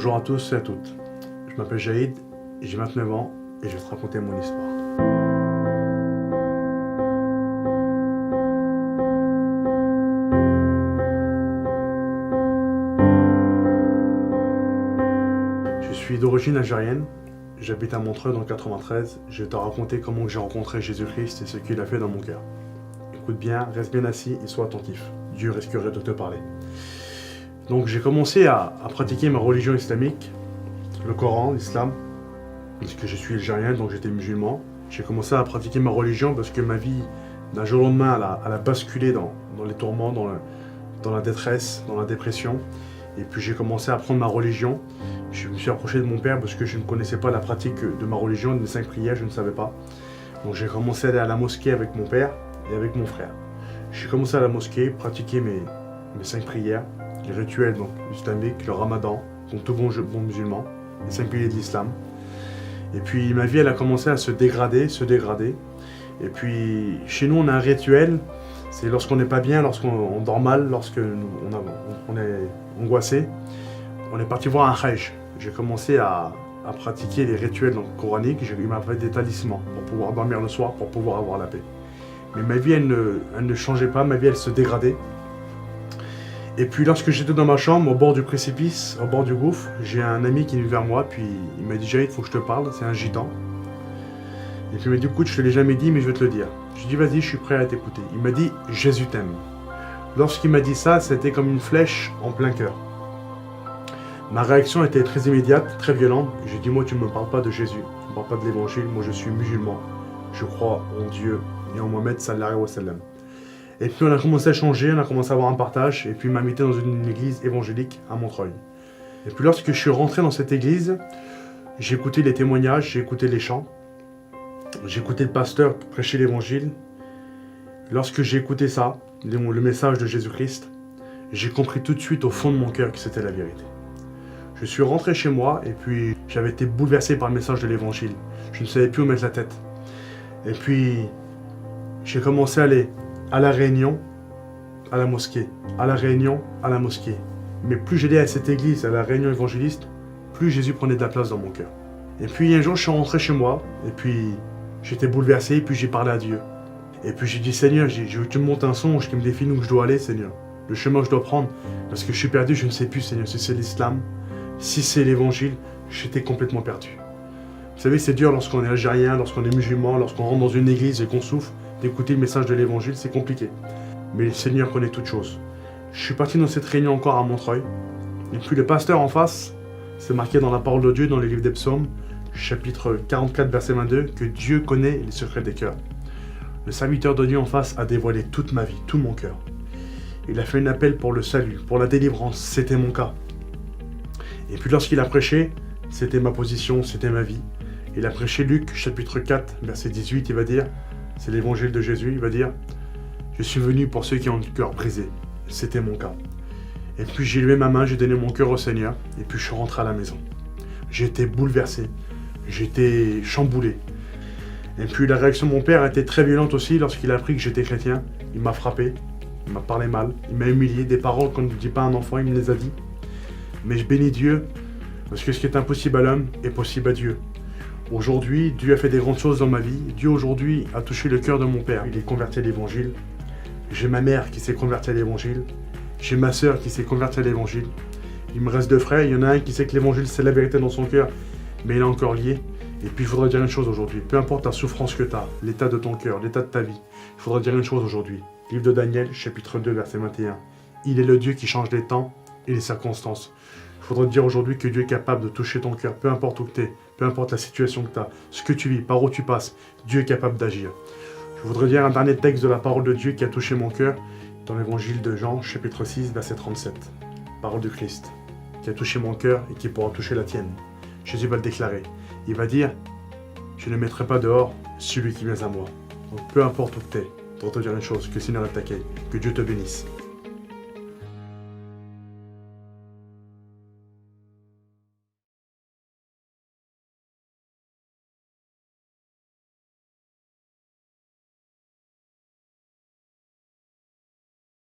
Bonjour à tous et à toutes. Je m'appelle Jaïd, j'ai 29 ans et je vais te raconter mon histoire. Je suis d'origine algérienne, j'habite à Montreux dans le 93. Je vais te raconter comment j'ai rencontré Jésus-Christ et ce qu'il a fait dans mon cœur. Écoute bien, reste bien assis et sois attentif. Dieu risquerait de te parler. Donc j'ai commencé à pratiquer ma religion islamique, le Coran, l'islam, parce que je suis algérien, donc j'étais musulman. J'ai commencé à pratiquer ma religion parce que ma vie, d'un jour au lendemain, elle a basculé dans les tourments, dans la détresse, dans la dépression. Et puis j'ai commencé à apprendre ma religion. Je me suis approché de mon père parce que je ne connaissais pas la pratique de ma religion, des 5 prières, je ne savais pas. Donc j'ai commencé à aller à la mosquée avec mon père et avec mon frère. J'ai commencé à la mosquée, pratiquer mes 5 prières, les rituels donc, islamiques, le ramadan, comme tout bon musulman, les 5 piliers de l'islam. Et puis ma vie, elle a commencé à se dégrader. Et puis chez nous, on a un rituel, c'est lorsqu'on n'est pas bien, lorsqu'on dort mal, lorsqu'on est angoissé, on est parti voir un hajj. J'ai commencé à pratiquer les rituels donc, coraniques, il m'a fait des talismans pour pouvoir dormir le soir, pour pouvoir avoir la paix. Mais ma vie, elle ne changeait pas, ma vie, elle se dégradait. Et puis lorsque j'étais dans ma chambre, au bord du précipice, au bord du gouffre, j'ai un ami qui est venu vers moi, puis il m'a dit « Jaïd, il faut que je te parle, c'est un gitan. » Et puis il m'a dit « Écoute, je te l'ai jamais dit, mais je vais te le dire. » Je lui ai dit « Vas-y, je suis prêt à t'écouter. » Il m'a dit « Jésus t'aime. » Lorsqu'il m'a dit ça, c'était comme une flèche en plein cœur. Ma réaction était très immédiate, très violente. J'ai dit « Moi, tu ne me parles pas de Jésus, tu ne me parles pas de l'évangile, moi je suis musulman. Je crois en Dieu et en Mohamed sallallahu alayhi wa sallam. » Et puis on a commencé à changer, on a commencé à avoir un partage, et puis il m'a invité dans une église évangélique à Montreuil. Et puis lorsque je suis rentré dans cette église, j'ai écouté les témoignages, j'ai écouté les chants, j'ai écouté le pasteur prêcher l'évangile. Lorsque j'ai écouté ça, le message de Jésus-Christ, j'ai compris tout de suite au fond de mon cœur que c'était la vérité. Je suis rentré chez moi, et puis j'avais été bouleversé par le message de l'évangile. Je ne savais plus où mettre la tête. Et puis j'ai commencé à aller à la réunion, à la mosquée, à la réunion, à la mosquée. Mais plus j'allais à cette église, à la réunion évangéliste, plus Jésus prenait de la place dans mon cœur. Et puis un jour, je suis rentré chez moi, et puis j'étais bouleversé, et puis j'ai parlé à Dieu. Et puis j'ai dit, Seigneur, je veux que tu me montes un songe qui me définit où je dois aller, Seigneur. Le chemin que je dois prendre, parce que je suis perdu, je ne sais plus, Seigneur, si c'est l'islam, si c'est l'évangile, j'étais complètement perdu. Vous savez, c'est dur lorsqu'on est algérien, lorsqu'on est musulman, lorsqu'on rentre dans une église et qu'on souffre, d'écouter le message de l'évangile, c'est compliqué. Mais le Seigneur connaît toutes choses. Je suis parti dans cette réunion encore à Montreuil. Et puis le pasteur en face, c'est marqué dans la parole de Dieu, dans les livres des psaumes, chapitre 44, verset 22, que Dieu connaît les secrets des cœurs. Le serviteur de Dieu en face a dévoilé toute ma vie, tout mon cœur. Il a fait un appel pour le salut, pour la délivrance, c'était mon cas. Et puis lorsqu'il a prêché, c'était ma position, c'était ma vie. Il a prêché Luc, chapitre 4, verset 18, il va dire, c'est l'évangile de Jésus, il va dire « Je suis venu pour ceux qui ont le cœur brisé. » C'était mon cas. Et puis j'ai levé ma main, j'ai donné mon cœur au Seigneur, et puis je suis rentré à la maison. J'étais bouleversé, j'étais chamboulé. Et puis la réaction de mon père était très violente aussi lorsqu'il a appris que j'étais chrétien. Il m'a frappé, il m'a parlé mal, il m'a humilié, des paroles qu'on ne dit pas à un enfant, il me les a dit. Mais je bénis Dieu, parce que ce qui est impossible à l'homme est possible à Dieu. Aujourd'hui, Dieu a fait des grandes choses dans ma vie. Dieu aujourd'hui a touché le cœur de mon père. Il est converti à l'évangile. J'ai ma mère qui s'est convertie à l'évangile. J'ai ma sœur qui s'est convertie à l'évangile. Il me reste 2 frères. Il y en a un qui sait que l'évangile c'est la vérité dans son cœur, mais il est encore lié. Et puis il faudra dire une chose aujourd'hui. Peu importe la souffrance que tu as, l'état de ton cœur, l'état de ta vie, il faudra dire une chose aujourd'hui. Livre de Daniel, chapitre 2, verset 21. Il est le Dieu qui change les temps et les circonstances. Il faudra te dire aujourd'hui que Dieu est capable de toucher ton cœur, peu importe où tu es, peu importe la situation que tu as, ce que tu vis, par où tu passes, Dieu est capable d'agir. Je voudrais lire un dernier texte de la parole de Dieu qui a touché mon cœur dans l'évangile de Jean, chapitre 6, verset 37. Parole de Christ, qui a touché mon cœur et qui pourra toucher la tienne. Jésus va le déclarer. Il va dire, je ne mettrai pas dehors celui qui vient à moi. Donc peu importe où tu es, pour te dire une chose, que le Seigneur est taqué, que Dieu te bénisse.